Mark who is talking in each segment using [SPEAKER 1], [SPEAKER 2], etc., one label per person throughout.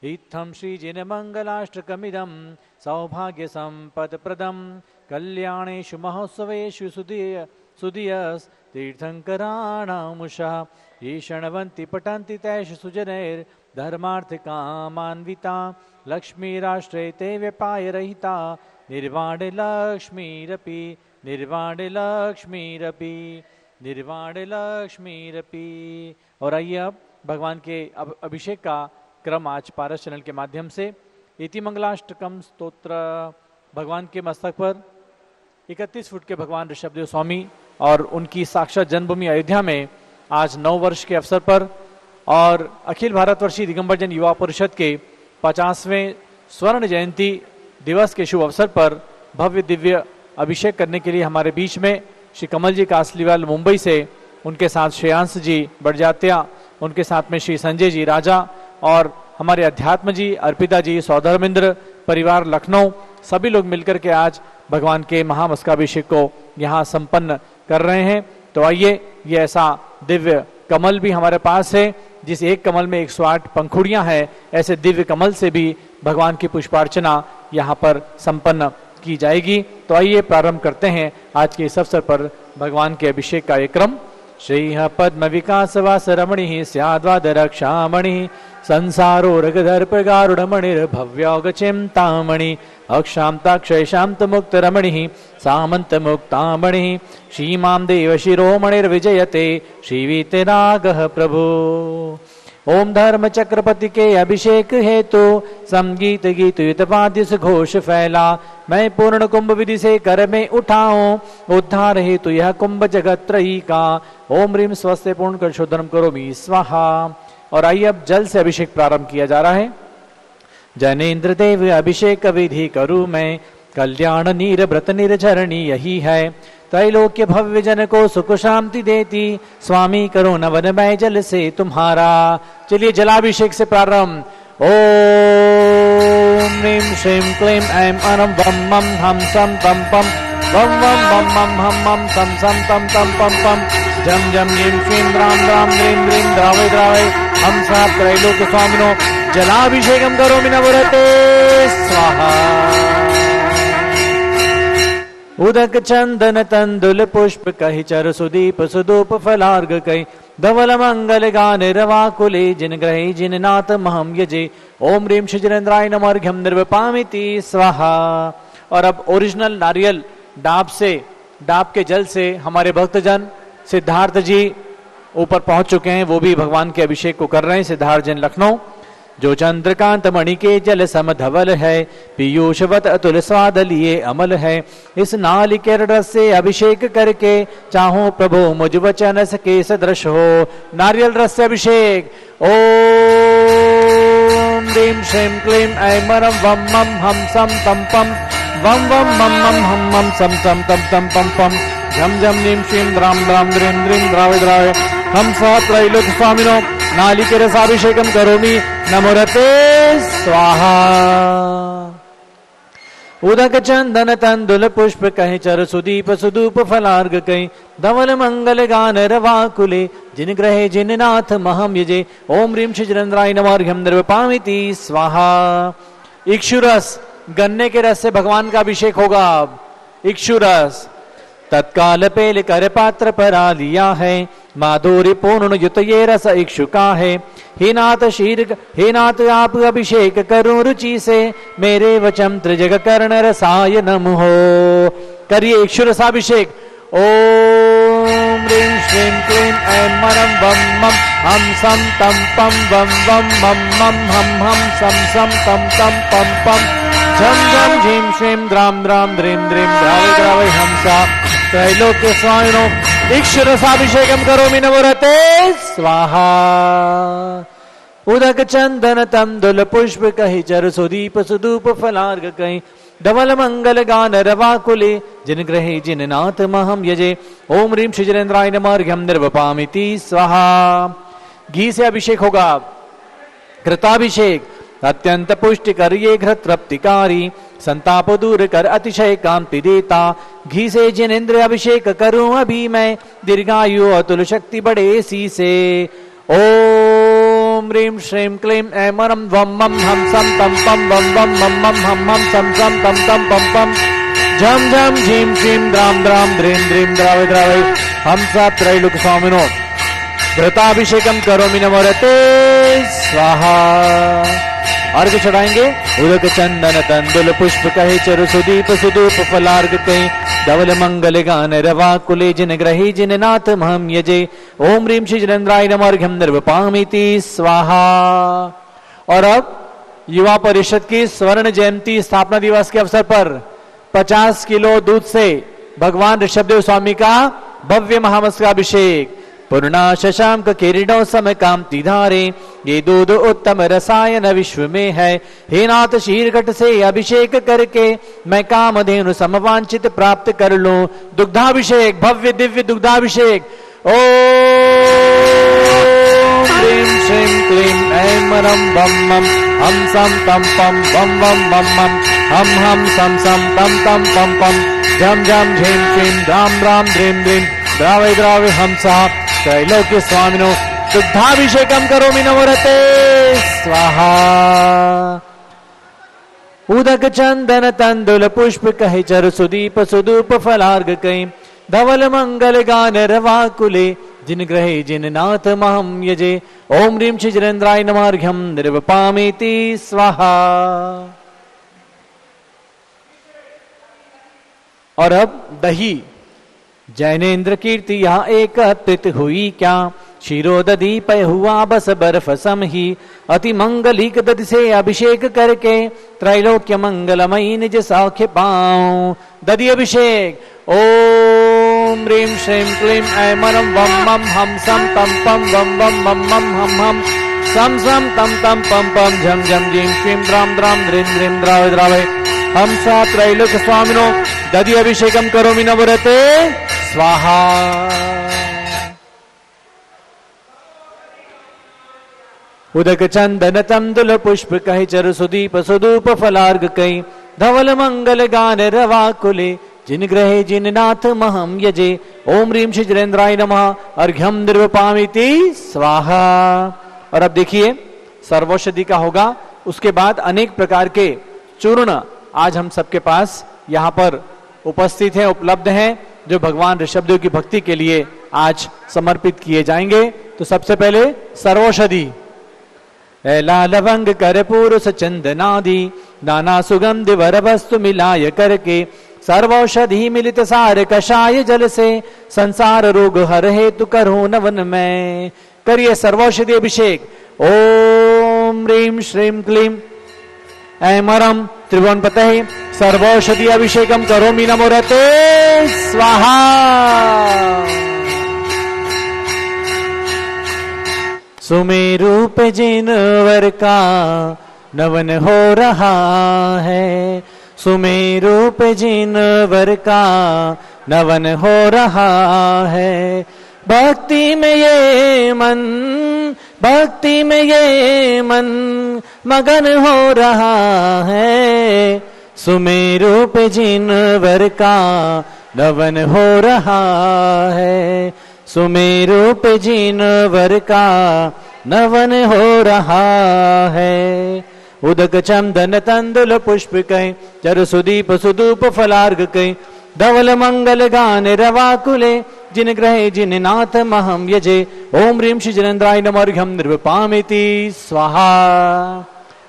[SPEAKER 1] इत्थं श्रीजिनमङ्गलाष्टकमिदं सौभाग्यसम्पत्प्रदं कल्याणेषु महोत्सवेषु सुदीयस्तीर्थङ्कराणामुषः ये शृण्वन्ति पठन्ति तेषु सुजनैर्धर्मार्थकामान्विता लक्ष्मीराष्ट्रे ते व्यपायरहिता निर्वाणे लक्ष्मीरपि निर्वाणे लक्ष्मीरपि निर्वाणे लक्ष्मीरपि। और आइए अब भगवान के अभिषेक का क्रम आज पारस चैनल के माध्यम से इति मंगलाष्टकम स्तोत्र। भगवान के मस्तक पर 31 फुट के भगवान ऋषभदेव स्वामी और उनकी साक्षात जन्मभूमि अयोध्या में आज 9 वर्ष के अवसर पर और अखिल भारतवर्षीय दिगंबर जन युवा परिषद के 50वें स्वर्ण जयंती दिवस के शुभ अवसर पर भव्य दिव्य अभिषेक करने के लिए हमारे बीच में श्री कमल जी कासलीवाल मुंबई से, उनके साथ श्रेयांश जी बड़जात्या, उनके साथ में श्री संजय जी राजा और हमारे अध्यात्म जी अर्पिता जी सौधर्मेंद्र परिवार लखनऊ, सभी लोग मिलकर के आज भगवान के महामस्तकाभिषेक को यहाँ संपन्न कर रहे हैं। तो आइए, ये ऐसा दिव्य कमल भी हमारे पास है जिस एक कमल में 108 पंखुड़ियां हैं, ऐसे दिव्य कमल से भी भगवान की पुष्पार्चना यहाँ पर संपन्न की जाएगी। तो आइए प्रारंभ करते हैं आज के इस अवसर पर भगवान के अभिषेक का एक क्रम। श्रीह पद्म विकास वास रमणि स्याद्वाद रक्षामणि संसारो रगदर्प गारुड़मणिर भव्योग चिंतामणि अक्षांता क्षय शांत मुक्त रमणि सामंत मुक्तामणि श्रीमां देव शिरोमणिर विजयते श्रीवीते रागः प्रभु। ओम धर्म चक्रपति के अभिषेक हेतु संगीत गीत युतवाद्य से घोष फैला, मैं पूर्ण कुंभ विधि से कर में उठाऊं उद्धार हेतु यह कुंभ जगत त्रयी का। ओम ह्रीम स्वस्थ पूर्ण कर शोधनम करोमि स्वाहा। और आइए अब जल से अभिषेक प्रारंभ किया जा रहा है। जनेन्द्र देव अभिषेक विधि करूं मैं, कल्याण नीर व्रत निर्झरणी यही है। त्रैलोक्य भव्य जन को सुख शांति देती, स्वामी करो नवनमय जल से तुम्हारा। चलिए जलाभिषेक से प्रारंभ। ओम ह्रीं श्रीं क्लीं ऐं अनं वं मं हम सं पं पं वं वं मं मं हम मं सं सं तं तं पं पं जं जं ह्रीं श्रीं रां रां ह्रीं ह्रीं द्रावय द्रावय हम सा त्रैलोक्य स्वामिनो जलाभिषेकं करोमि नवरते स्वाहा। उदक चंदन तंदुल पुष्प कहि चर सुदीप सुदूप फलार्ग कहि धवल मंगल गान रवाकुले जिन ग्रहे जिन नाथ महम यजे। ओम ह्रीं शिजरेन्द्राय नमः अर्घ्यं निर्वपामिति स्वाहा। और अब ओरिजिनल नारियल डाब के जल से हमारे भक्तजन सिद्धार्थ जी ऊपर पहुंच चुके हैं, वो भी भगवान के अभिषेक को कर रहे हैं। सिद्धार्थ जन लखनऊ। जो चंद्रकांत मणि के जल सम धवल है, पीयूषवत अतुल स्वाद लिए अमल है। इस नालिकेर रस से अभिषेक करके चाहो प्रभु मुझ वचन के सदृश हो। नारियल रस से अभिषेक। ओम ह्रीं श्रीं क्लीं ऐं मरं वं मं हम सं तं पं वं वं मं मं हम मं सं सं तं तं पं पं झं झं ह्रीं श्रीं द्रां द्रां ह्रीं ह्रीं द्रावय द्रावय हम सा त्रैलोक्य स्वामिनो नालिके रसाभिषेकं करोमि नमोरते स्वाहा। उदक चंदन तंदुल पुष्प कहि चर सुदीप सुदूप फलार्ग कहि धवल मंगल गान रवाकुले जिन ग्रहे जिन नाथ महम यजे। ओम ह्रीं शिजरेन्द्राय नमः अर्घ्यं निर्वपामिति स्वाहा। इक्षुरस, गन्ने के रस से भगवान का अभिषेक होगा। इक्षुरस तत्काल पेल कर पात्र परा लिया है, माधुर्य पूर्ण युत ये रस इक्षुका है। हे नाथ आप अभिषेक करो रुचि से, मेरे वचन त्रिजग कर्ण रसाय नमः हो। करिए इक्षु रसाभिषेक। ओम ह्रीं श्रीं क्लीं ऐं मरं वं मं हम सं तं पं वं वं मं मं हम हम सं सं तं तं पं पं झं झं झीं श्रीं द्रां द्रां ह्रीं ह्रीं द्रावय द्रावय हंसा त्रैलोक्य स्वामिनो इक्षु रसाभिषेकं करोमि नवरते स्वाहा। उदक चंदन तंदुल पुष्प कहि चर सुदीप सुदूप फलार्ग कहि धवल मंगल गान रवाकुले जिन ग्रहे जिन नाथ महम यजे। ओम ह्रीं शिजरेन्द्राय नमः अर्घ्यं निर्वपामिति स्वाहा। घी से अभिषेक होगा। घृताभिषेक। अत्यंत पुष्टि कर ये घृत तृप्तिकारी, संताप दूर कर अतिशय कांति देता। घी से जिनेन्द्र अभिषेक करूं अभी मैं, दीर्घायु अतुल शक्ति बड़े सी से। ओम ओम ह्रीं श्रीं क्लीं ऐमरं वं मं हम सम तम पम वं वं मम मम हम हम सम सम तम तम पम पम झम झम झीं श्रीं द्राम द्राम द्रीं द्रीं द्रावय द्रावय हम सब त्रैलोक्य स्वामिनो घृताभिषेकम करोमि नमोरते स्वाहा। अर्घ चढ़ाएंगे उदक चंदन तंदुल पुष्प कहे चरु सुदीप सुदूप फलार्घ कहीं धवल मंगल गान रवा कुले जिन ग्रही जिन नाथ महम यजे ओम ह्रीं श्री जलेन्द्राय नमः अर्घ्यम निर्वपामिति स्वाहा। और अब युवा परिषद की स्वर्ण जयंती स्थापना दिवस के अवसर पर 50 किलो दूध से भगवान ऋषभदेव स्वामी का भव्य महामस्तकाभिषेक पूर्णा शशांक किरणों सम कांति धारे ये दूध उत्तम रसायन विश्व में है हे नाथ शीरघट से अभिषेक करके मैं कामधेनु समवांचित प्राप्त कर लूं। दुग्धाभिषेक भव्य दिव्य दुग्धाभिषेक ओम ह्रीं श्रीं क्लीं ऐमरं वं मं हम सम तम पम वं वं मम मम हम हम सम सम तम तम पम पम झम झम झीं श्रीं राम राम द्रीं द्रीं द्रावय द्रावय हम साप त्रैलोक्य स्वामिनो दुग्धाभिषेकम करोमि नमोरते स्वाहा। उदक चंदन तंदुल पुष्प कहे चरु सुदीप सुदूप फलार्घ कहीं धवल मंगल गान रवा कुले जिन ग्रहे जिन नाथ महम यजे ओम ह्रीं श्री जलेन्द्राय नमः अर्घ्यम निर्वपामिति स्वाहा। और अब दही जैनेन्द्र कीर्ति यहाँ एकत्रित हुई क्या क्षीरोदधि पय हुआ बस बर्फ सम ही अति मंगलिक दधि से अभिषेक करके त्रैलोक्य मंगलमयी निज सौख्य पाऊं। दधि अभिषेक ओम ह्रीं श्रीं क्लीं ऐमरं वं मं हम सम तम पम वं वं मम मम हम हम सम सम तम तम पम पम झम झम झीं श्रीं द्राम द्राम द्रीं द्रीं द्रावय द्रावय हम सा त्रैलोक्य स्वामिनो दधि अभिषेकम करोमि नमोरते स्वाहा। उदक चंदन तंदुल पुष्प कहे चरु सुदीप सुदूप फलार्घ कहीं धवल मंगल गान रवा कुले जिन ग्रहे जिन नाथ महम यजे ओम ह्रीं श्री जलेन्द्राय नमः अर्घ्यम निर्वपामिति स्वाहा। और अब देखिए सर्वौषधि का होगा, उसके बाद अनेक प्रकार के चूर्ण आज हम सबके पास यहाँ पर उपस्थित हैं, उपलब्ध हैं, जो भगवान ऋषभदेव की भक्ति के लिए आज समर्पित किए जाएंगे। तो सबसे पहले सर्वौषधि एला लवंग कर्पूर चंदनादि नाना सुगंध वर वस्तु मिलाय करके सर्वौषधि मिलित सार कषाय जल से संसार रोग हर हेतु करो नवन में। करिए सर्वौषधि अभिषेक ओम ह्रीं श्रीं क्लीं ऐमरं त्रिभुवन पतये सर्वौषधि अभिषेकम करोमि नमोरते स्वाहा। सुमेरु पे जिनवर का नवन हो रहा है, सुमेरु पे जिनवर का नवन हो रहा है। भक्ति में ये मन, भक्ति में ये मन मगन हो रहा है। सुमेरु पे जिनवर का नवन हो रहा है, सुमेरु पे जिनवर का नवन हो रहा है। उदक चंदन तंदुल पुष्प कहीं चरु सुदीप सुदूप फलार्घ कहीं धवल मंगल गान रवा कुले जिन ग्रहे जिन नाथ महम यजे ओम ह्रीं श्री जलेन्द्राय नमः अर्घ्यम निर्वपामिति स्वाहा।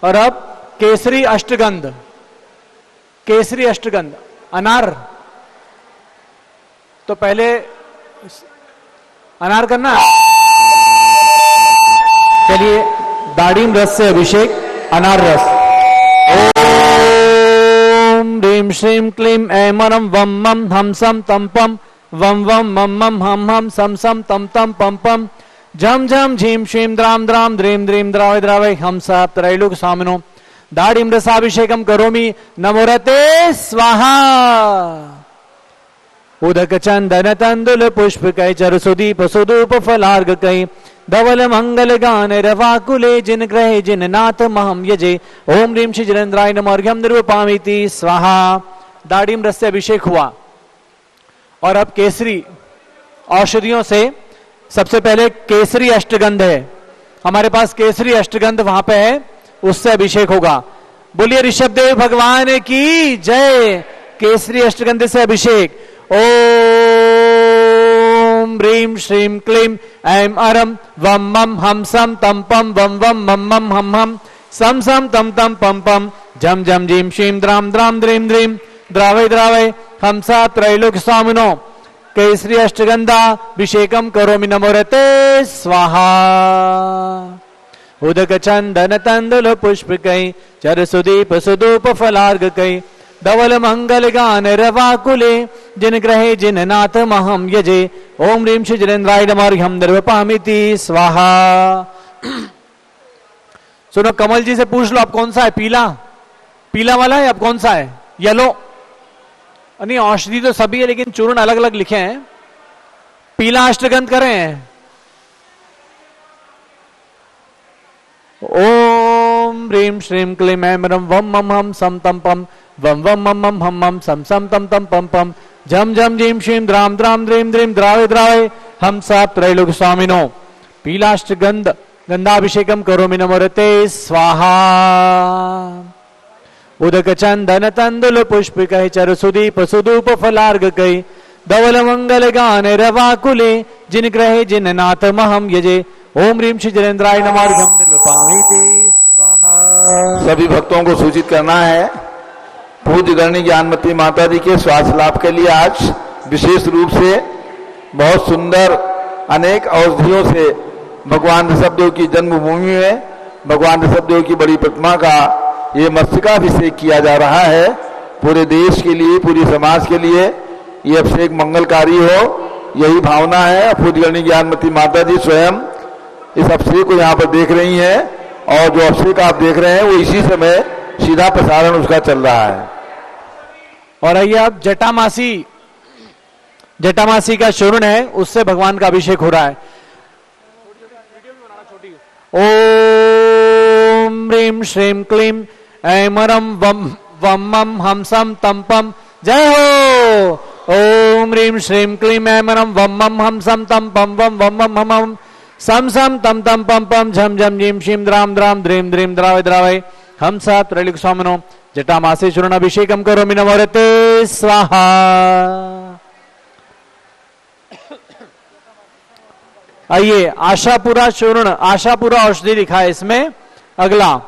[SPEAKER 1] और अब केसरी अष्टगंध, केसरी अष्टगंध अनार, तो पहले अनार करना। चलिए दाड़ीम रस से अभिषेक, अनार रस। ओम ह्रीं श्रीं क्लीं ऐमरं वं मं हम सम तम पम वं वं मम मम हम हम सम सम तम तम पम पम झम झम झीं श्रीं द्राम द्राम द्रीं द्रीं द्रावय द्रावय हम सब त्रैलोक्य स्वामिनो दाड़ीम रसाभिषेकम करोमि नमोरते स्वाहा। उदक चंदन तंदुल पुष्प कई चरु सुदीप सुदूप फलार्घ कई धवल मंगल गान रवा कुले जिन ग्रहे जिन नाथ महम यजे ओम ह्रीं श्री जलेन्द्राय नमः अर्घ्यम निर्वपामिति स्वाहा। दाड़ीम रस से अभिषेक हुआ। और अब केसरी औषधियों से सबसे पहले केसरी अष्टगंध है। हमारे पास केसरी अष्टगंध वहां पे है, उससे अभिषेक होगा। बोलिए ऋषभदेव भगवान की जय। केसरी अष्टगंध से अभिषेक। ओम ह्रीं श्रीं क्लीं ऐं अरं वम मम हम सम तम पम वम वम मम मम हम हम सम सम तम तम पम पम झम झम झीं शीं द्राम द्राम द्रीं द्रीं द्रावय द्रावय हमसा त्रैलोक्य स्वामिनो केसरी अष्टगंधा अभिषेकम करोमि नमोरते स्वाहा। उदक चंदन तंदुल पुष्पकै चर सुदीप सुदूप फलार्घकै धवल मंगल गान रवाकुले जिन ग्रहे जिन नाथ महम यजे ओम ह्रीं श्रीजरेन्द्राय नमः हम निर्वपामिति स्वाहा। सुनो, कमल जी से पूछ लो आप कौन सा है, पीला पीला वाला है, अब कौन सा है, येलो? नहीं, औषधि तो सभी है लेकिन चूर्ण अलग अलग लिखे हैं। पीला अष्टगंध करें। ओम ह्रीं श्रीं क्लीं ऐं रं वम मम हम सम तम पम वम वम मम मम हम मम सम सम तम तम पम पम झम झम झीं शीं द्राम द्राम द्रीं द्रीं द्रावय द्रावय हम साप त्रैलोक्य स्वामिनो पीलाष्टगंध गंधाभिषेकम करोमि नमोरते स्वाहा। उदक चंदन तंदुल पुष्पिकै चर सुदीप सुदूप फलार्घकै धवल मंगल गान रवाकुले जिन ग्रहे जिन नाथ महम यजे ओम ह्रीं श्रीजरेन्द्राय नमः हम निर्वपामिति स्वाहा।
[SPEAKER 2] सभी भक्तों को सूचित करना है, पूज्य गणनी ज्ञानमती माता जी के स्वास्थ्य लाभ के लिए आज विशेष रूप से बहुत सुंदर अनेक औषधियों से भगवान ऋषभदेव की जन्मभूमि में भगवान ऋषभदेव की बड़ी प्रतिमा का ये मस्तकाभिषेक किया जा रहा है। पूरे देश के लिए, पूरे समाज के लिए ये अभिषेक मंगलकारी हो, यही भावना है। पूज्य गणनी ज्ञानमती माता जी स्वयं इस अभिषेक को यहाँ पर देख रही हैं और जो अभिषेक आप देख रहे हैं वो इसी समय सीधा प्रसारण उसका चल रहा है।
[SPEAKER 1] और आइए अब जटामासी का चूर्ण है, उससे भगवान का अभिषेक हो रहा है। ओम ह्रीं श्रीं क्लीं ऐं अरं वम वम मम हम सम तम पम जय हो। ओम ह्रीं श्रीं क्लीं ऐं अरं वम मम हम सम तम पम वम वम मम हम हम सम सम तम तम पम पम झम झम झीं शीं द्राम द्राम द्रीं द्रीं द्रावय द्रावय हम सात त्रैलोक्य स्वामिनो जटामासी चूर्ण अभिषेकम करोमि नमोरते स्वाहा। आइए आशापुरा चूर्ण, आशापुरा औषधि लिखा है इसमें। अगला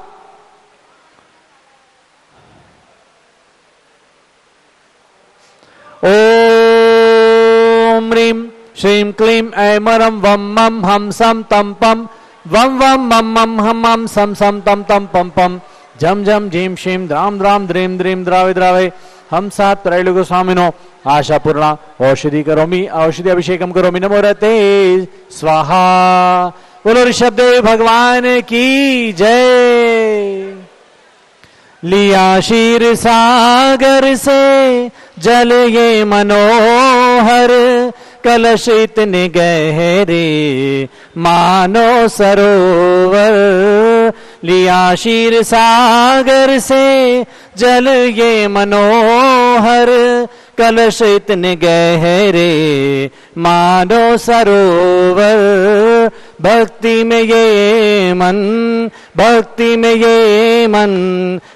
[SPEAKER 1] ओम ह्रीं श्रीं क्लीं ऐं अरं वम मम हम सम तम पम वम वम मम मम हम मम सम सम तम तम पम पम झम झम झीं शीं द्राम द्राम द्रीं द्रीं द्रावय द्रावय हम सात त्रैलोक्य स्वामिनो आशापूर्णा औषधि करोमि औषधि अभिषेकम करोमि नमोरते स्वाहा। बोलो ऋषभदेव भगवान की जय। लिया क्षीर सागर से जल ये मनोहर कलश इतने गहरे मानो सरोवर। लिया क्षीर सागर से जल ये मनोहर कलश इतने गहरे मानो सरोवर। भक्ति में ये मन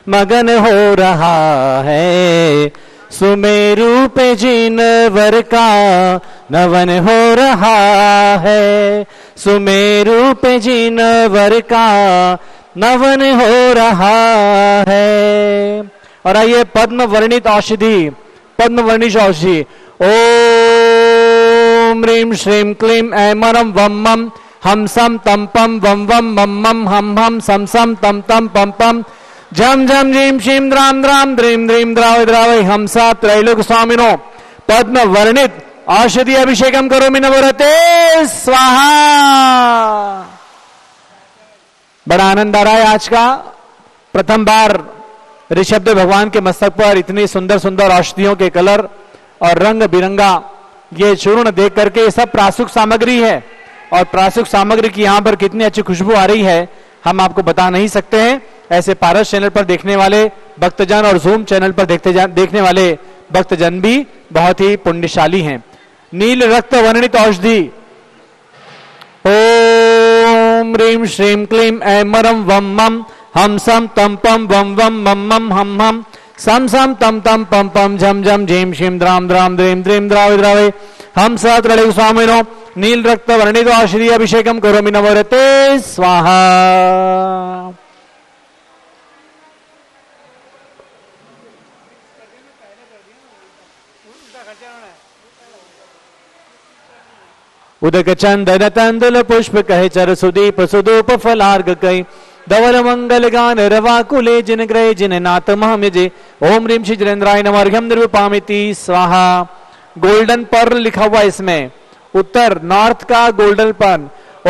[SPEAKER 1] मगन हो रहा है। सुमेरु पे जिनवर का नवन हो रहा है। सुमेरु पे जिनवर का नवन हो रहा है। और आइए पद्म वर्णित औषधि, पद्म वर्णित औषधि। ओम ह्रीं श्रीं क्लीं ऐं अरं वम मम हम सम तम पम वम वम मम मम हम हम सम सम तम तम पम पम झम झम झीं शीं द्राम द्राम द्रीं द्रीं द्रावय द्रावय हम सात त्रैलोक्य स्वामिनो पद्म वर्णित औषधि अभिषेकम करोमि नमोरते स्वाहा। बड़ा आनंद आ रहा है आज का। प्रथम बार ऋषभदेव भगवान के मस्तक पर इतनी सुंदर सुंदर औषधियों के कलर और रंग बिरंगा ये चूर्ण देख करके, सब प्रासुक सामग्री है और प्रासुक सामग्री की यहाँ पर कितनी अच्छी खुशबू आ रही है हम आपको बता नहीं सकते हैं। ऐसे पारस चैनल पर देखने वाले भक्तजन और जूम चैनल पर देखने वाले भक्तजन भी बहुत ही पुण्यशाली हैं। नील रक्त वर्णित औषधि। ओम ह्रीं श्रीं क्लीं ऐं मरं वं मं हम सम तम पम वम वम मम मम हम हम सम सम तम तम पम पम झम झम झीम शिम द्राम द्राम द्रीम द्रीम द्रावे द्रावे हम सत्रलिंग स्वामिनो नील रक्त वर्णित आश्री अभिषेकम करोमि नवरते स्वाहा। उदक चंदन तंदुल पुष्प कहे चर सुदीप सुदूप फलार्ग कई धवल मंगल गान रवाकुले जिन ग्रह जिन नाथ महमजे ओम ह्रीं शिजरेंद्राय नमः अर्घ्यम निर्वपामिति स्वाहा। गोल्डन पर्ल लिखा हुआ इसमें, उत्तर नॉर्थ का गोल्डन पर्ल।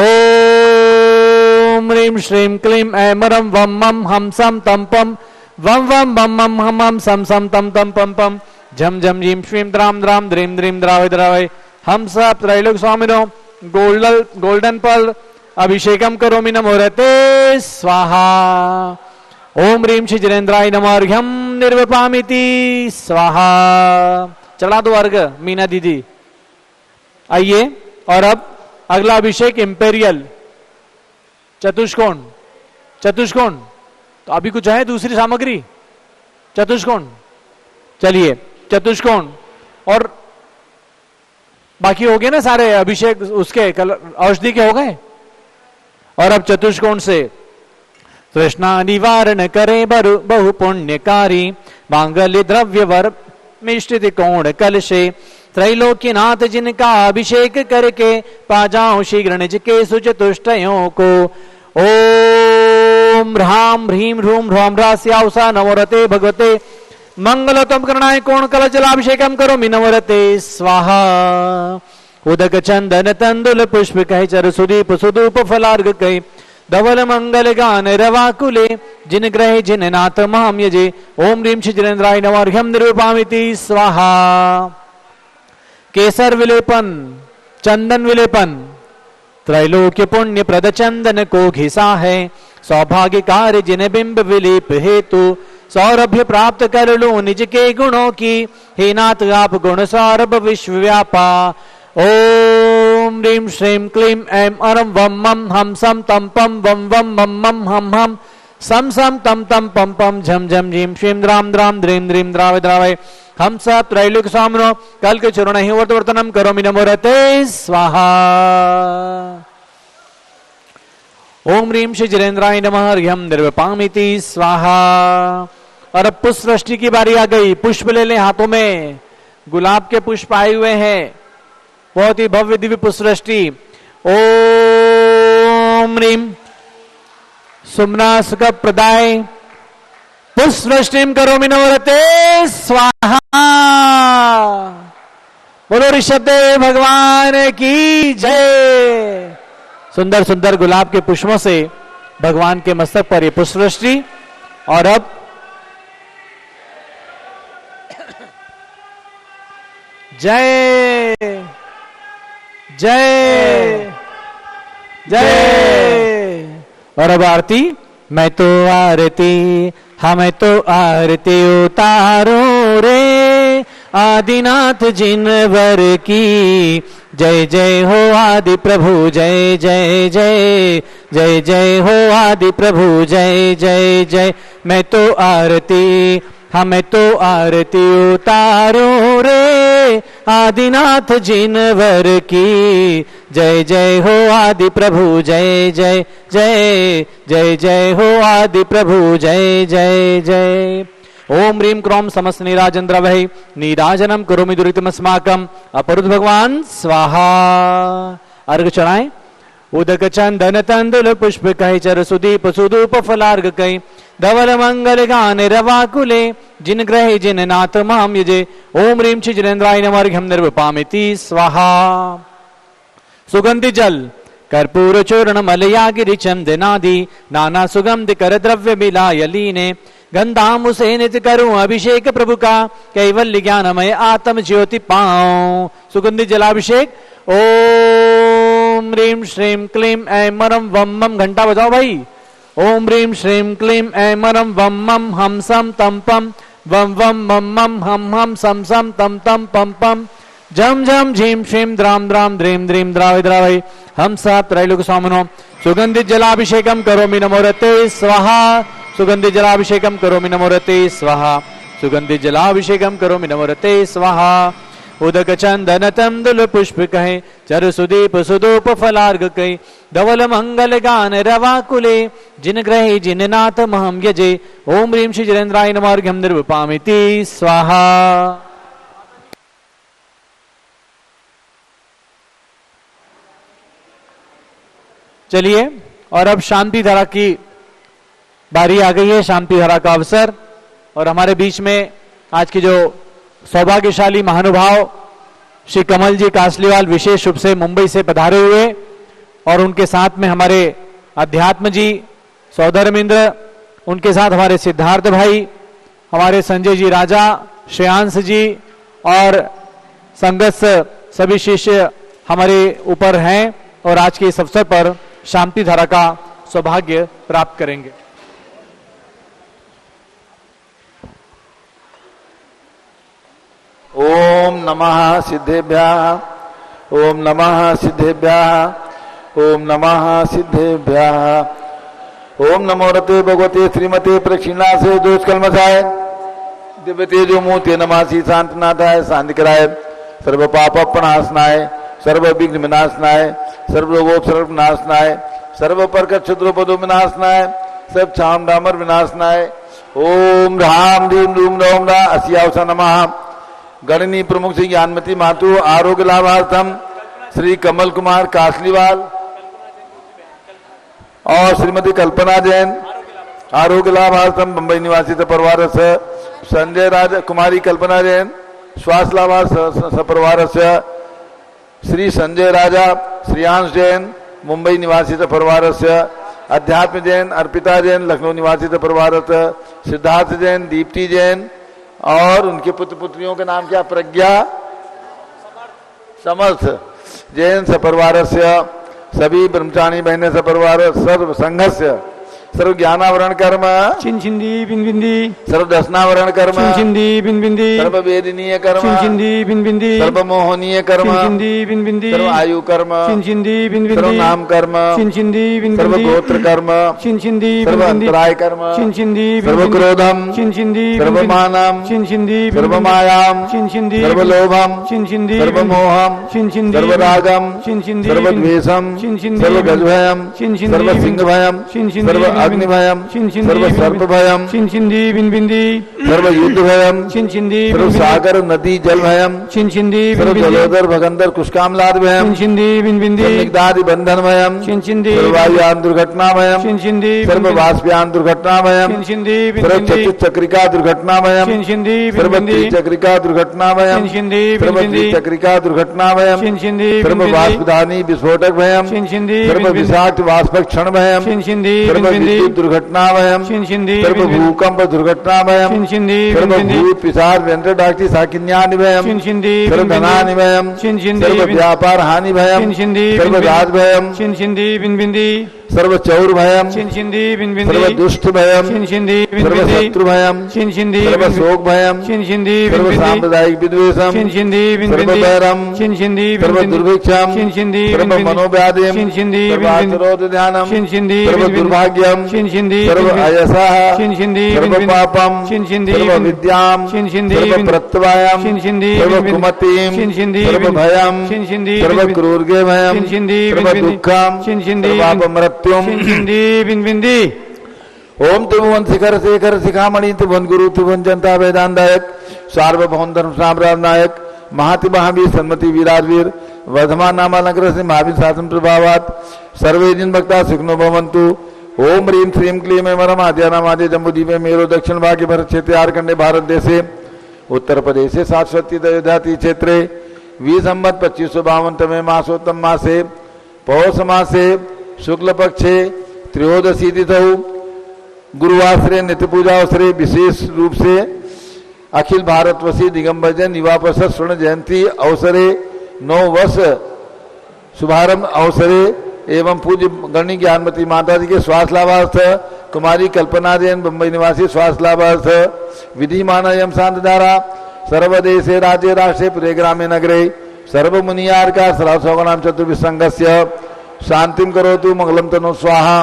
[SPEAKER 1] ओम ह्रीं श्रीं क्लीं ऐं मरं वम मम हम सम तम पम वम वम मम मम हम हम सम सम तम तम पम पम झम झम झीम श्रीं द्राम द्राम द्रीम द्रीम द्रावे द्रावे हम सब त्रैलोक स्वामिनो गोल्डन पर्ल अभिषेकम करोमि नमोरते स्वाहा। ओम ह्रीं शिजरेंद्राय नमः अर्घ्यम निर्वपामिति स्वाहा। चढ़ा दो अर्घ मीना दीदी। आइए, और अब अगला अभिषेक इंपेरियल चतुष्कोण। चतुष्कोण तो अभी कुछ है दूसरी सामग्री, चतुष्कोण। चलिए चतुष्कोण, और बाकी हो गए ना सारे अभिषेक उसके औषधि के हो गए। और अब चतुष्कोण से तृष्णा निवारण करे बहु पुण्यकारी मांगल्य द्रव्य वर मिश्रित कोण कलशे त्रैलोक्यनाथ जिनका अभिषेक करके पा जाऊं शीघ्र निज के सुचतुष्टयों को। ओम ह्रां ह्रीं ह्रूं ह्रौं ह्रास्याउषा नवरते भगवते मंगलतम करणाय कोण कल जलाभिषेकम करोमि नवरते स्वाहा। उदक चंदन तंदुल पुष्प कह चर सुदीप सुदूप फलार्ग कह धवल मंगल गान रवाकुले जिन ग्रह जिन नाथ माम यजे ओम ह्रीं शिजरेंद्राय नमः अर्घ्यम निर्वपामिति स्वाहा। केसर विलेपन, चंदन विलेपन त्रैलोक्य पुण्य प्रद चंदन को घिसा है सौभाग्य कार्य जिन बिंब विलेप हेतु सौरभ्य प्राप्त कर लो निज के गुणों की हे नाथ आप गुण सौरभ विश्व व्यापा। ओम ह्रीं श्रीं क्लीं ऐं अरं वम मम हम सम तम पम वम वम मम मम हम हम सम सम तम तम पम पम झम झम झीम श्रीं द्राम द्राम द्रीम द्रीम द्रावे द्रावे हम सब त्रैलोक स्वामिनो कल के चरण ही वर्तवर्तनम करोमि नमोरते स्वाहा। ओम ह्रीं शिजरेंद्राय नमः अर्घ्यम निर्वपामिति स्वाहा। और अब पुष्प वृष्टि की बारी आ गई। पुष्प ले लें हाथों में, गुलाब के पुष्प आए हुए हैं, बहुत ही भव्य दिव्य पुष्प वृष्टि। ओम ह्रीं सुमना सुख प्रदाय पुष्प वृष्टिम करोमि नमोरते स्वाहा। बोलो ऋषभदेव भगवान की जय। सुंदर सुंदर गुलाब के पुष्पों से भगवान के मस्तक पर ये पुष्प वृष्टि। और अब जय जय जय। और अब आरती। मैं तो आरती हमें तो आरती उतारो रे आदिनाथ जिनवर की जय जय हो आदि प्रभु जय जय जय जय जय हो आदि प्रभु जय जय जय। मैं तो आरती हमें तो आरती उतारो रे आदिनाथ जिनवर की जय जय हो आदि प्रभु जय जय जय जय जय हो आदि प्रभु जय जय जय। ओम ह्रीं क्रोम समस्त नीराजन वै नीराजनम करोमि दुरितमस्माकम अपरुद्ध भगवान स्वाहा। अर्घ चढ़ाएं। उदक चंदन तंदुल पुष्प कह चर सुदीप सुदूप फलार्ग कई धवल मंगल गान रवाकुले जिन ग्रह जिन नाथ माम यजे ओम ह्रीं शिजरेंद्राय नमः अर्घ्यम निर्वपामिति स्वाहा। सुगंधि जल कर्पूर चूर्ण मलयागिरि चंदनादि नाना सुगंध कर द्रव्य मिलाय लीने गंधाम से नित करूं अभिषेक प्रभु का कैवल्य ज्ञानमय आत्म ज्योति पाऊं। सुगंधि जलाभिषेक। ओम ह्रीं श्रीं क्लीं ऐं मरं वम मम। घंटा बजाओ भाई। ओम ह्रीं श्रीं क्लीं ऐं मरं वम मम हम सम तम पम वम वम मम मम हम हम सम सम तम तम पम पम झम झम झीम श्रीम द्राम द्राम द्रीम द्रीम द्रावय द्रावय हम सा त्रैलोक स्वामिनो सुगंधित जलाभिषेकम करोमि नमोरते स्वाहा सुगंधित जलाभिषेकम करोमि नमोरते स्वाहा सुगंधित जलाभिषेकम करोमि नमोरते स्वाहा उदक चंदन तंदुल पुष्प कहे चर सुदीप सुदूप फलार्घ कहे धवल मंगल गान रवाकुले जिन ग्रहे जिन नाथ महम यजे ओम ह्रीं श्री जलेन्द्राय नमः अर्घ्यं निर्वपामिति स्वाहा। चलिए और अब शांति धारा की बारी आ गई है, शांति धारा का अवसर। और हमारे बीच में आज के जो सौभाग्यशाली महानुभाव श्री कमल जी कासलीवाल विशेष रूप से मुंबई से पधारे हुए और उनके साथ में हमारे अध्यात्म जी सौधर्मेंद्र, उनके साथ हमारे सिद्धार्थ भाई, हमारे संजय जी राजा, श्रेयांश जी और संगत सभी शिष्य हमारे ऊपर हैं और आज के इस अवसर पर शांति धारा का सौभाग्य प्राप्त करेंगे।
[SPEAKER 2] ओम नमः सिद्धेभ्यः ओम नमः सिद्धेभ्यः ओम नमः सिद्धेभ्यः ओम नमो रते भगवते श्रीमते प्रक्षिणासे दोष कलमसाय दिव्य तेजो मूर्ति नमासि शांतनाथाय शांतिकराय सर्व पाप प्रणाशनाय सर्व विघ्न विनाशनाय सर्व रोगोपसर्ग विनाशनाय सर्व परकट क्षुद्रोपदो विनाशनाय सब छाम डामर विनाशनाय ओम राम रीम रूम रोम रा अस्यावसा नमः। गणनी प्रमुख श्री ज्ञानमती मातु आरोग्य लाभार्थम श्री कमल कुमार कासलीवाल और श्रीमती कल्पना जैन आरोग्य लाभार्थम बंबई निवासी परिवार से संजय राज कुमारी कल्पना जैन स्वास्थ्य लाभार्थ सपरिवार से श्री संजय राजा श्रियांश जैन मुंबई निवासी परिवार से अध्यात्म जैन अर्पिता जैन लखनऊ निवासी परिवार से सिद्धार्थ जैन दीप्ति जैन और उनके पुत्र पुत्रियों के नाम क्या प्रज्ञा समर्थ जैन सपरिवार से सभी ब्रह्मचारी बहने सपरिवार सर्व संघस्य सर्व ज्ञानावरण कर्म
[SPEAKER 3] चिंचिंदी बिंबिंदी
[SPEAKER 2] सर्व दर्शनावरण कर्म
[SPEAKER 3] चिंचिंदी बिंबिंदी
[SPEAKER 2] सर्व वेदनीय कर्म
[SPEAKER 3] चिंचिंदी बिंबिंदी
[SPEAKER 2] सर्व मोहनीय कर्म
[SPEAKER 3] चिंचिंदी बिंबिंदी
[SPEAKER 2] सर्व आयु कर्म
[SPEAKER 3] चिंचिंदी बिंबिंदी
[SPEAKER 2] सर्व नाम कर्म
[SPEAKER 3] चिंचिंदी
[SPEAKER 2] सर्व
[SPEAKER 3] बिंबिंदी
[SPEAKER 2] गोत्र कर्म
[SPEAKER 3] चिंचिंदी
[SPEAKER 2] सर्व
[SPEAKER 3] बिंबिंदी
[SPEAKER 2] अंतराय कर्म
[SPEAKER 3] चिंचिंदी
[SPEAKER 2] सर्व क्रोधम
[SPEAKER 3] चिंचिंदी
[SPEAKER 2] सर्व मानम
[SPEAKER 3] चिंचिंदी
[SPEAKER 2] सर्व मायाम
[SPEAKER 3] चिंचिंदी
[SPEAKER 2] सर्व लोभम
[SPEAKER 3] चिंचिंदी
[SPEAKER 2] सर्व मोहम
[SPEAKER 3] चिंचिंदी
[SPEAKER 2] सर्व रागम
[SPEAKER 3] चिंचिंदी
[SPEAKER 2] सर्व द्वेषम
[SPEAKER 3] चिंचिंदी
[SPEAKER 2] सर्व गजभयम
[SPEAKER 3] चिंचिंदी
[SPEAKER 2] सर्व सिंह भयम
[SPEAKER 3] चिंचिंदी
[SPEAKER 2] सर्व अग्नि भयम सर्व सर्प भयम
[SPEAKER 3] चिंचिंदी बिंबिंदी
[SPEAKER 2] सर्व युद्ध भयम
[SPEAKER 3] चिंचिंदी
[SPEAKER 2] सर्व सागर नदी जल भयम
[SPEAKER 3] चिंचिंदी
[SPEAKER 2] सर्व जलोदर भगंदर कुष्कामलाद भयम
[SPEAKER 3] चिंचिंदी बिंबिंदी
[SPEAKER 2] निगदादि बंधन भयम
[SPEAKER 3] चिंचिंदी
[SPEAKER 2] सर्व वायुयान दुर्घटना भयम
[SPEAKER 3] चिंचिंदी
[SPEAKER 2] सर्व वाष्पयान दुर्घटना भयम
[SPEAKER 3] चिंचिंदी
[SPEAKER 2] सर्व
[SPEAKER 3] बिंबिंदी
[SPEAKER 2] चक्रिका दुर्घटना भयम
[SPEAKER 3] चिंचिंदी
[SPEAKER 2] सर्व
[SPEAKER 3] बिंबिंदी
[SPEAKER 2] चक्रिका दुर्घटना भयम
[SPEAKER 3] चिंचिंदी
[SPEAKER 2] सर्व
[SPEAKER 3] बिंबिंदी
[SPEAKER 2] चक्रिका दुर्घटना भयम
[SPEAKER 3] चिंचिंदी
[SPEAKER 2] सर्व
[SPEAKER 3] बिंबिंदी
[SPEAKER 2] वाष्पदानी विस्फोटक भयम
[SPEAKER 3] चिंचिंदी
[SPEAKER 2] सर्व
[SPEAKER 3] बिंबिंदी
[SPEAKER 2] विषाक्त वाष्पक क्षण भयम
[SPEAKER 3] चिंचिंदी
[SPEAKER 2] सर्व
[SPEAKER 3] बिंबिंदी
[SPEAKER 2] विद्युत दुर्घटना भयम
[SPEAKER 3] चिंचिंदी
[SPEAKER 2] सर्व
[SPEAKER 3] बिंबिंदी
[SPEAKER 2] भूकंप दुर्घटना भयम
[SPEAKER 3] चिंचिंदी
[SPEAKER 2] सर्व
[SPEAKER 3] बिंबिंदी
[SPEAKER 2] भूत पिशाच व्यंतर डाक्टी साकिन्यानि भयम
[SPEAKER 3] चिंचिंदी
[SPEAKER 2] सर्व धनानि भयम
[SPEAKER 3] चिंचिंदी
[SPEAKER 2] सर्व व्यापार हानि भयम
[SPEAKER 3] चिंचिंदी
[SPEAKER 2] सर्व राज भयम
[SPEAKER 3] चिंचिंदी बिंबिंदी
[SPEAKER 2] सर्व चौर भयम
[SPEAKER 3] चिंचिंदी बिंबिंदी
[SPEAKER 2] सर्व दुष्ट भयम
[SPEAKER 3] चिंचिंदी
[SPEAKER 2] सर्व
[SPEAKER 3] बिंबिंदी
[SPEAKER 2] शत्रु भयम
[SPEAKER 3] चिंचिंदी
[SPEAKER 2] सर्व शोक भयम
[SPEAKER 3] चिंचिंदी
[SPEAKER 2] सर्व
[SPEAKER 3] बिंबिंदी
[SPEAKER 2] सांप्रदायिक विद्वेषम
[SPEAKER 3] चिंचिंदी
[SPEAKER 2] सर्व
[SPEAKER 3] बिंबिंदी
[SPEAKER 2] बैरम
[SPEAKER 3] चिंचिंदी
[SPEAKER 2] सर्व
[SPEAKER 3] बिंबिंदी
[SPEAKER 2] दुर्भिक्षम
[SPEAKER 3] चिंचिंदी
[SPEAKER 2] सर्व
[SPEAKER 3] बिंबिंदी
[SPEAKER 2] मनोव्याधिम
[SPEAKER 3] चिंचिंदी
[SPEAKER 2] सर्व
[SPEAKER 3] बिंबिंदी
[SPEAKER 2] आत्रोध ध्यानम
[SPEAKER 3] चिंचिंदी
[SPEAKER 2] सर्व
[SPEAKER 3] बिंबिंदी
[SPEAKER 2] दुर्भाग्यम
[SPEAKER 3] चिंचिंदी
[SPEAKER 2] सर्व
[SPEAKER 3] बिंबिंदी
[SPEAKER 2] अयसः
[SPEAKER 3] चिंचिंदी
[SPEAKER 2] सर्व
[SPEAKER 3] बिंबिंदी
[SPEAKER 2] पापम
[SPEAKER 3] चिंचिंदी
[SPEAKER 2] सर्व
[SPEAKER 3] बिंबिंदी
[SPEAKER 2] विद्याम
[SPEAKER 3] चिंचिंदी
[SPEAKER 2] सर्व
[SPEAKER 3] बिंबिंदी
[SPEAKER 2] प्रत्यवायम
[SPEAKER 3] चिंचिंदी
[SPEAKER 2] सर्व
[SPEAKER 3] बिंबिंदी
[SPEAKER 2] कुमतिम
[SPEAKER 3] चिंचिंदी
[SPEAKER 2] सर्व
[SPEAKER 3] बिंबिंदी
[SPEAKER 2] भयम
[SPEAKER 3] चिंचिंदी
[SPEAKER 2] सर्व
[SPEAKER 3] बिंबिंदी
[SPEAKER 2] क्रूरगे भयम
[SPEAKER 3] चिंचिंदी
[SPEAKER 2] सर्व
[SPEAKER 3] बिंबिंदी
[SPEAKER 2] दुःखम
[SPEAKER 3] चिंचिंदी
[SPEAKER 2] सर्वापमृत्युम
[SPEAKER 3] चिंचिंदी बिंबिंदी
[SPEAKER 2] ओम त्रिभुवन शिखर शेखर शिखामणि त्रिभुवन गुरु त्रिभुवन जनता वेदांतायक सार्वभौम धर्म साम्राज्य नायक महाति महावीर सन्मति वीराजवीर वर्धमान नामालंकर से महावीर शासन प्रभावात सर्वे जिन भक्ता सुखनो भवंतु। ओम ह्रीं श्रीं क्लीं मरम आद्यानामादे जम्बूद्वीपे मेरो दक्षिण भागे भरत क्षेत्रे आर्कंडे भारत देशे उत्तर प्रदेशे शाश्वती दयोधाती क्षेत्रे वी संवत 2552 तमे मासोत्तम मासे पौष मासे शुक्ल पक्षे त्रयोदशी तिथौ गुरुवासरे नित्य पूजा अवसरे विशेष रूप से अखिल भारतवसी दिगंबर जैन युवा परिषद स्वर्ण जयंती अवसरे 9 वर्ष शुभारंभ अवसरे एवं पूज्य गणी ज्ञानमती माता जी के स्वास्थ्य लाभार्थ कुमारी कल्पना जैन बंबई निवासी स्वास्थ्य लाभार्थ विधि मानयम शांत धारा सर्वदेशे राज्य राष्ट्रे पुरे ग्रामे नगरे सर्वमुनियार का सलासोगणाम चतुर्विसंगस्य शांतिम करोतु मंगलम तनु स्वाहा।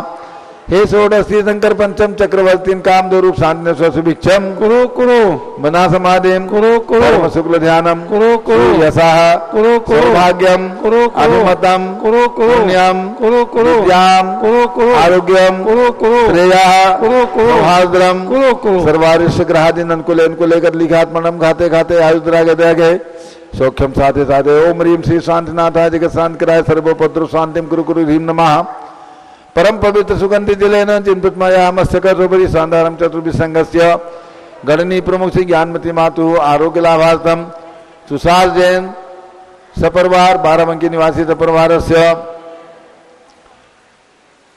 [SPEAKER 2] हे षोडशी शंकर पंचम चक्रवर्तीन काम दो रूप शांति स्वसुभिक्षम
[SPEAKER 3] कुरु कुरु
[SPEAKER 2] बना समाधिम
[SPEAKER 3] कुरु कुरु
[SPEAKER 2] धर्म शुक्ल ध्यानम
[SPEAKER 3] कुरु कुरु
[SPEAKER 2] यशः
[SPEAKER 3] कुरु कुरु
[SPEAKER 2] सौभाग्यम
[SPEAKER 3] कुरु कुरु
[SPEAKER 2] अभिमतम
[SPEAKER 3] कुरु कुरु
[SPEAKER 2] पुण्यम
[SPEAKER 3] कुरु कुरु
[SPEAKER 2] विद्याम
[SPEAKER 3] कुरु कुरु
[SPEAKER 2] आरोग्यम
[SPEAKER 3] कुरु कुरु
[SPEAKER 2] श्रेयः
[SPEAKER 3] कुरु कुरु
[SPEAKER 2] सौहार्द्रम
[SPEAKER 3] कुरु कुरु
[SPEAKER 2] सर्वारिष्य ग्रहादीन अनुकूल इनको लेकर लिखात्मनम खाते खाते आयुद्रागे दयागे सौख्यम साथे साथे ओम ह्रीम श्री शांतिनाथाय जगत शांत कराय सर्वोपद्रव शांतिम कुरु कुरु ह्रीम नमः। परम पवित्र सुगंधि जिलेन चिंतुतमया मत्स्यकरोपरि शांतारम चतुर्विसंगस्य गणनी प्रमुख श्री ज्ञानमती मातु आरोग्य लाभार्थम तुषार जैन सपरिवार बाराबंकी निवासी सपरिवार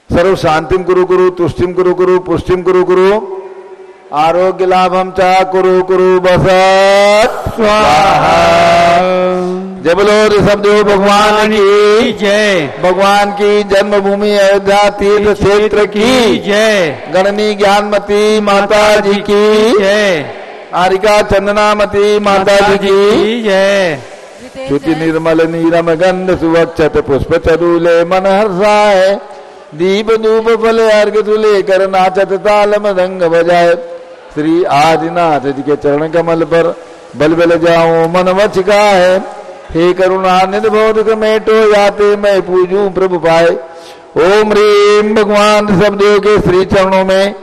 [SPEAKER 2] सर्व शांतिम कुरु कुरु तुष्टिम कुरु कुरु पुष्टिम कुरु कुरु आरोग्य लाभम च कुरु कुरु बसत स्वाहा। जय बोलो ऋषभदेव भगवान की
[SPEAKER 3] जय।
[SPEAKER 2] भगवान की जन्मभूमि अयोध्या तीर्थ क्षेत्र की
[SPEAKER 3] जय।
[SPEAKER 2] गणनी ज्ञानमती माता जी की
[SPEAKER 3] जय।
[SPEAKER 2] आरिका चंदनामती माता जी की
[SPEAKER 3] जय।
[SPEAKER 2] श्रुति निर्मल नीरम गंध सुवक्षत पुष्प चरूले मन हर्षाय दीप धूप फल अर्घ तुले कर नाचत ताल मृदंग बजाए। श्री आदिनाथ जी के चरण कमल पर बल बल जाऊं मन वचिका है। हे करुणानिधि बोधक मेटो याते मैं पूजू प्रभु पाए। ओम ह्रीम भगवान ऋषभदेव के श्री चरणों में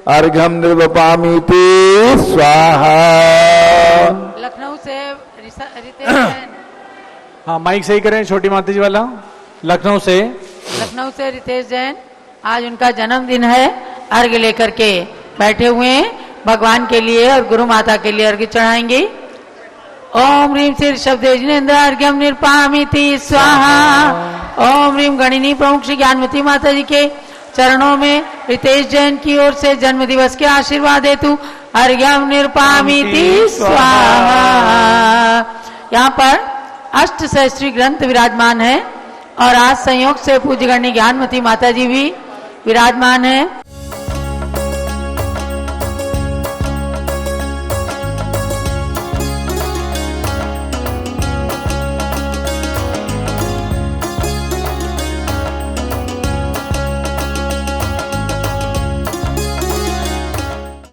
[SPEAKER 2] अर्घ्यम निर्वपामि ते स्वाहा।
[SPEAKER 4] लखनऊ से रितेश जैन।
[SPEAKER 1] हाँ माइक सही करें छोटी माता जी वाला। लखनऊ से
[SPEAKER 4] रितेश जैन, आज उनका जन्मदिन है। अर्घ्य लेकर के बैठे हुए हैं, भगवान के लिए और गुरु माता के लिए अर्घ्य चढ़ाएंगे। ओम ह्रीम श्री ऋषभदेव जिनेन्द्र अर्घ्यम निर्पामिति स्वाहा। ओम ह्रीम गणिनी प्रमुख श्री ज्ञानमती माता जी के चरणों में रितेश जैन की ओर से जन्म दिवस के आशीर्वाद हेतु अर्घ्यम निर्पामिति स्वाहा। यहाँ पर अष्ट सहस्त्री ग्रंथ विराजमान है और आज संयोग से पूज्य गणनी ज्ञानमती माता जी भी विराजमान है।